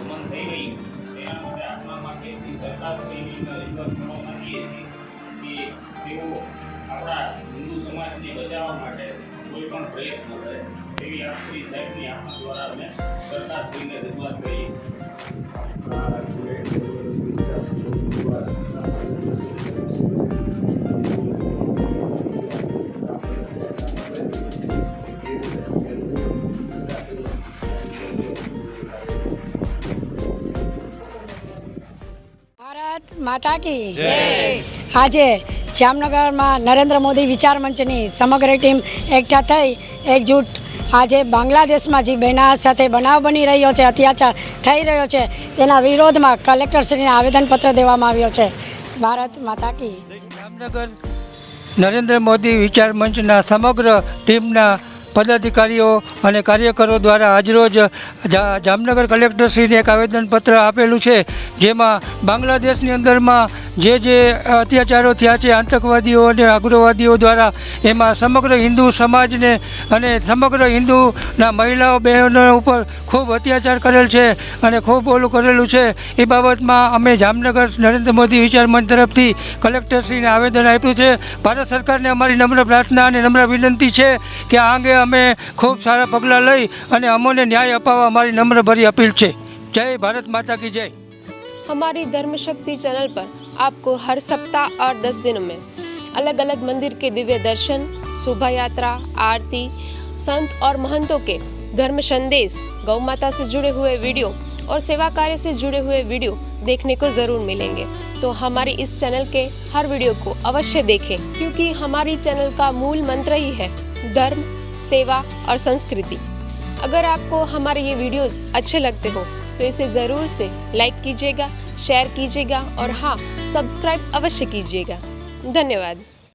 દમન થઈ રહ્યું તેના માટે આપણા માટેથી સરકારશ્રીની રજૂઆત કરવા માંગીએ છીએ કે તેઓ આપણા હિન્દુ સમાજને બચાવવા માટે કોઈ પણ પ્રયત્ન કરે એવી આપ શ્રી સાહેબની આપણા દ્વારા અમે સરકારશ્રીને રજૂઆત કરીએ. ભારત માતા કી જય. આજે જામનગરમાં નરેન્દ્ર મોદી વિચાર મંચની સમગ્ર ટીમ એકઠા થઈ એકજૂટ આજે બાંગ્લાદેશમાં જે બહેના સાથે બનાવ બની રહ્યો છે, અત્યાચાર થઈ રહ્યો છે, તેના વિરોધમાં કલેક્ટરશ્રીને આવેદનપત્ર દેવામાં આવ્યો છે. ભારત માતા કી. જામનગર નરેન્દ્ર મોદી વિચાર મંચના સમગ્ર ટીમના પદાધિકારીઓ અને કાર્યકરો દ્વારા આજરોજ જામનગર કલેક્ટરશ્રીને એક આવેદનપત્ર આપેલું છે, જેમાં બાંગ્લાદેશની અંદરમાં જે અત્યાચારો થયા છે આતંકવાદીઓ અને ઉગ્રવાદીઓ દ્વારા, એમાં સમગ્ર હિન્દુ સમાજને અને સમગ્ર હિન્દુના મહિલાઓ બહેનો ઉપર ખૂબ અત્યાચાર કરેલ છે અને ખૂબ ઓલું કરેલું છે. એ બાબતમાં અમે જામનગર નરેન્દ્ર મોદી વિચાર મંચ તરફથી કલેક્ટરશ્રીને આવેદન આપ્યું છે. ભારત સરકારને અમારી નમ્ર પ્રાર્થના અને નમ્ર વિનંતી છે કે આ અંગે અમે ખૂબ સારા પગલાં લઈ અને અમોને ન્યાય અપાવવા हमारी नम्र भरी अपील है. जय भारत माता की जय. हमारी धर्म शक्ति चैनल पर आपको हर सप्ताह और 10 दिनों में अलग अलग मंदिर के दिव्य दर्शन, शोभा यात्रा, आरती, संत और महंतों के धर्म संदेश, गौ माता से जुड़े हुए वीडियो और सेवा कार्य से जुड़े हुए वीडियो देखने को ज़रूर मिलेंगे. तो हमारी इस चैनल के हर वीडियो को अवश्य देखें, क्योंकि हमारी चैनल का मूल मंत्र ही है धर्म, सेवा और संस्कृति. अगर आपको हमारे ये वीडियोस अच्छे लगते हो तो इसे ज़रूर से लाइक कीजिएगा, शेयर कीजिएगा और हाँ, सब्सक्राइब अवश्य कीजिएगा. धन्यवाद.